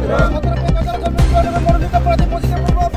Kita kau masih berapa? Kita kau masih berapa?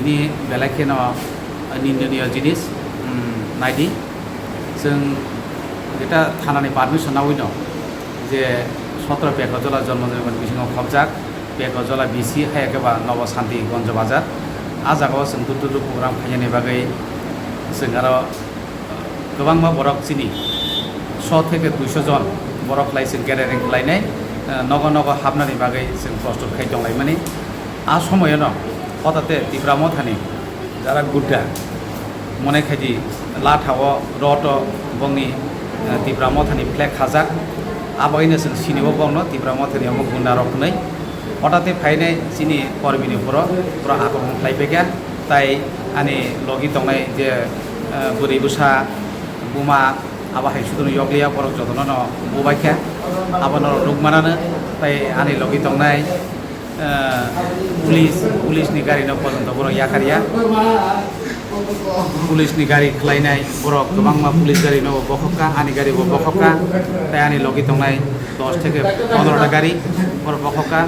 Ini belakangnya Indonesia jenis naidi, seng kita tanah ni permission nawi no, je 17 Pekojala জন্মদিনের বিশিং খবজাক Pekojala BC hai keba Novo Santi Gonjo Bazar ajago seng tutu program khayani bagai seng aro gobang ma borok sini 100 থেকে 200 জন borok lai seng gathering khlainai nogo nogo habnani bagai seng prostot khai tonglai mani a somoyo no হঠাতে তীব্রা মথানি যারা গুড্ডা মনে খাইদি লাঠাও রট বংনি তীব্রা মথানি ফ্লেক হাজাক আবাইনো जों सिनिबो बावनो তীব্রা মথানি আমো গুন্ডা রকनै হঠাতে ফাইনাই চিনি কর্মীনি পুরো পুরো আক্রমণ খাইবেগা তাই আনি লগি তংনাই যে বুরি বুসা বুমা আবা হাইসুদন ইয়গলিয়া পরক যতন বুবাইখা আবানো রুগমানাनो তাই আনি লগি তংনাই पुलिस नि गारि न पर्यन्त बर याकारिया पुलिस नि गारि खलायनाय बर गोबांमा पुलिस गारि न बखका आनि गारि बखका ताय आनि लगी तंनाय 10 থেকে 15 टा गारि बर बखका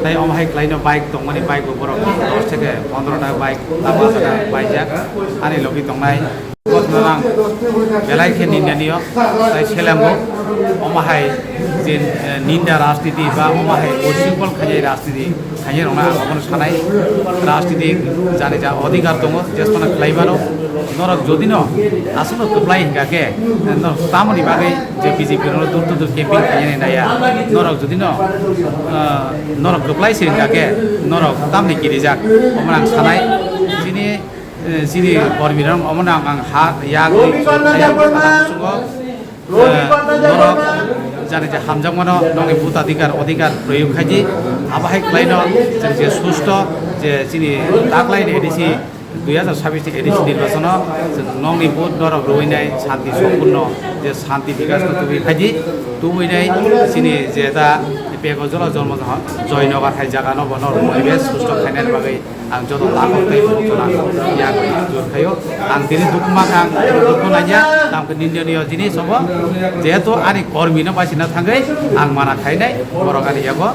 ताय अमहाय खलायन बाइक तंमानि बाइक बर 10 থেকে 15 टा बाइक लामा जना बाइजाक आनि लगी तंनाय Nang belai ke ninda niyo tai selambo omahai jin ninda rastiti ba omahai osimple khajai rastiti khajai rona amon sanai rastiti jane ja adhikar tongo jesona khlaibano norok jodi no asolo koplai hingake no tamoni bagai je BJP ro dur camping khajai naya norok jodi no norok koplai hingake norok tamni kirijak omrang sanai jini sini kormiram omonang ang hat yak sungo norok jane je hamjamano nongi butadikar odikar proyog khaji abahai klaino je susto je sini taklain edisi 2026 edisi নির্বাচন নংনি booth নরক রইনাই শান্তি সম্পূর্ণ যে শান্তি বিকাশ তুবি খাজি তুবইনাই সিনি যে তা পেগজল জন্ম জয়নগর খাই জায়গা নবনর পরিবেশ সুস্থ খাইনার বাগৈ आं যত তাকতাই বলছনা ইয়া জোরখায়ো आं দিনে দুকুমাক आं দুকু নাইয়া তামকে নিন্দনীয় জিনিস হব যেহেতু আনি কর্মীনো বাসিনা থাঙ্গै आं माना खाइनाय बरगारि यागो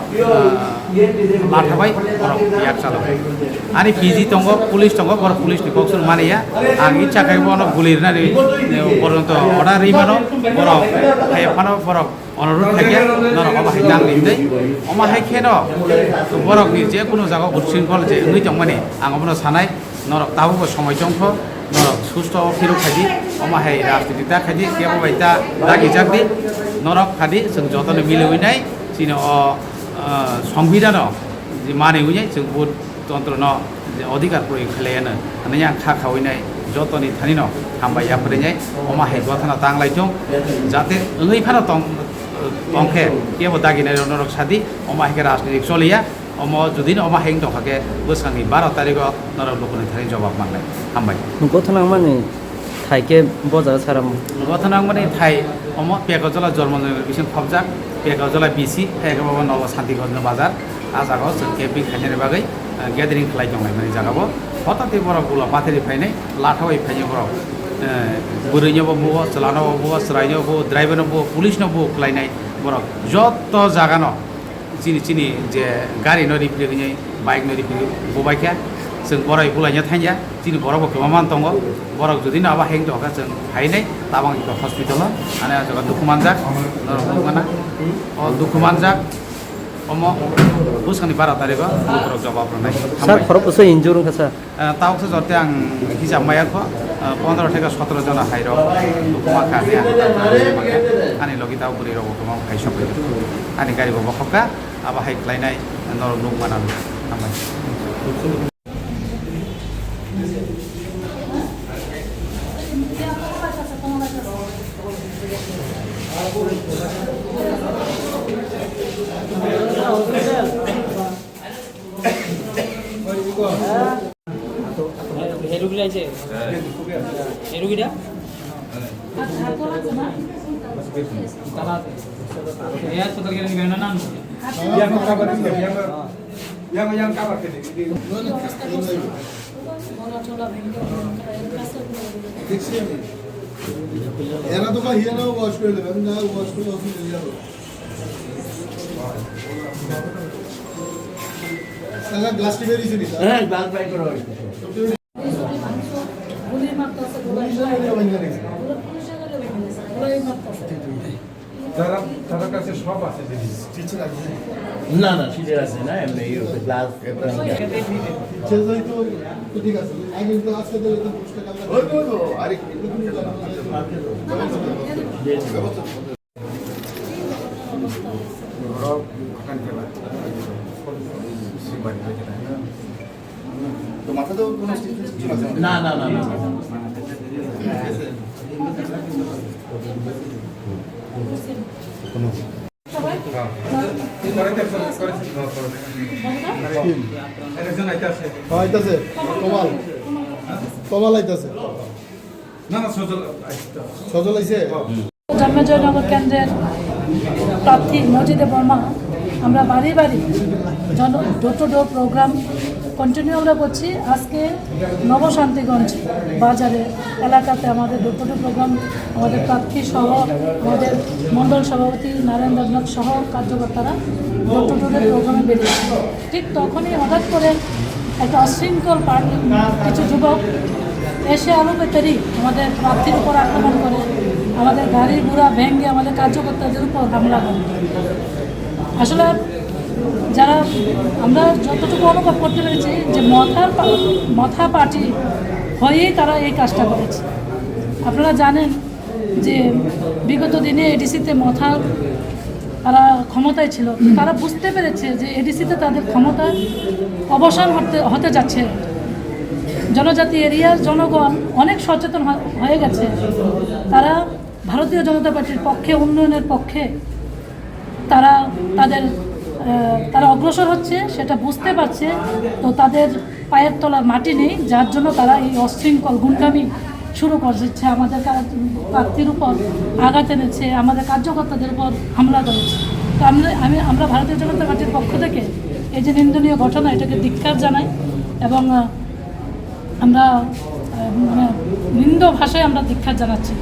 लाथाबाय बरक याक चालाबाय आनि पिजि दंग पुलिस दंग बर पुलिस नि बक्सर मानिया आं इच्छा खाय बनो गुलिरनानै पर्यन्त अर्डार रैमानो बरक खायफानो बरक অনুরোধ থাকে নরক অবাহাই নাংলিমदै অমাহাই খেনো বরকनि যে কোনো জায়গা উচ্ছৃঙ্খল যে নুই দंमाने आं अमनो सानाय नरक ताबो समय दंख नरक सुस्थ फिरु खादि अमाहाय राजनीति दा खादि केबोबाय दा दागि जागदि नरक खादि जों जतनो मिलुइनाय सिनो संविधान जे माने उइनाय जों बुत तंत्र न अधिकार प्रयोग खालायानो आनया खा खावैनाय जतनि थानि न हामबाय याफरेनाय अमाहाय गथना तांलायजों जाते ओंगैफानो तंखे केबो दागिनाय नरक सादि अमाहायके राजनीति चलिया अम जुदि अमाहाय दंखाके बोसांनि 12 तारिख नरक लोकनि थानि जवाब मांगनाय हामबाय गथना माने थाइके बजार साराम गथना माने थाइ अम पेगजला जन्मजन बिसिम खबजा पेगजला बिसि पेगबाबा नव शान्तिगञ्ज बाजार आजागाव जों केम्पिं खायनायनि बागै ग्यादारिं खालाय दंनाय माने जागाबो हठाते बरक गुला पाथेरि फायनाय लाथावै फायनाय बरक बुरैनोबो बुव चलानोबो बुव सरायनोबो बुव ड्राइभारनोबो पुलिसनोबो खालायनाय बरक जत जागानो चिनि चिनि जे गारि न रिफ्रि बाइक न रिफ्रि बबायखा जों बराय बुलायनो थांया चिनि बरकबो गोबां दङ बरक जुदि नाबा हें दंखा जों हायनाय ताबां हस्पिटाल आने जगा दुखुमानजाक नरकमाना अ दुखुमानजाक अम बुसखानि 12 तारिख बरक जवाब होनाय सर खरपसो इन्जुरन खसा तावसो जते आं हिसाब मायाखो 15 থেকে 17 जना हाइर दुखुमा खानिया आनि लगिताव बुरि रबो गोबां हाइसबै आनि गारि बबा खका आबा हाइ क्लाइनाय नर नुमाना हामबाय হেরুগিরা আছে হেরুগিরা তারা ya total kira ni nanan yang kabar ini yang kabar ini era to ka hiya na wash kore debe na wash kore office le jabo sala glass ti beri chini glass buy koro গুলি মারতাছে গুলাই মারতাছে তারা কাছে সব আছে জিনিস teacher আছে না না টিচার আছে না এমনি ক্লাস টিচার তো ঠিক আছে আগে তো আজকে তো পুরস্কার কাজ হইতো আরে তো মাথা তো কোনো কিছু আছে না না না না জয়নগর কেন্দ্রের প্রার্থী মজিদে বর্মা আমরা বাড়ি বাড়ি door to door program continue আমরা করছি আজকে নবশান্তিগঞ্জ বাজারে এলাকাতে আমাদের ডোর টু ডোর প্রোগ্রাম আমাদের প্রার্থী সহ আমাদের মণ্ডল সভাপতি নারায়ণ দেবনাথ সহ কার্যকর্তারা ডোর টু ডোরের প্রোগ্রামে বেরিয়েছে ঠিক তখনই হঠাৎ করে একটা অশৃঙ্খল কিছু যুবক এসে আলো পেতেরই আমাদের প্রার্থীর উপর আক্রমণ করে, আমাদের গাড়ি ঘোড়া ভেঙে আমাদের কার্যকর্তাদের উপর হামলা করে। আসলে যারা আমরা যতটুকু অনুভব করতে পেরেছি যে মথা পার্টি হয়েই তারা এই কাজটা করেছে। আপনারা জানেন যে বিগত দিনে এডিসিতে তারা ক্ষমতায় ছিল, তারা বুঝতে পেরেছে যে এডিসিতে তাদের ক্ষমতা অবসান হতে যাচ্ছে। জনজাতি এরিয়ার জনগণ অনেক সচেতন হয়ে গেছে, তারা ভারতীয় জনতা পার্টির পক্ষে, উন্নয়নের পক্ষে তারা অগ্রসর হচ্ছে, সেটা বুঝতে পারছে। তো তাদের পায়ের তলার মাটি নেই, যার জন্য তারা এই অশৃঙ্খল গুন্ডামি শুরু করছে, আমাদের প্রার্থীর উপর আঘাত এনেছে, আমাদের কার্যকর্তাদের উপর হামলা করেছে। তো আমরা ভারতীয় জনতা পার্টির পক্ষ থেকে এই যে নিন্দনীয় ঘটনা, এটাকে ধিক্কার জানাই এবং আমরা নিন্দ ভাষায় আমরা ধিক্কার জানাচ্ছি।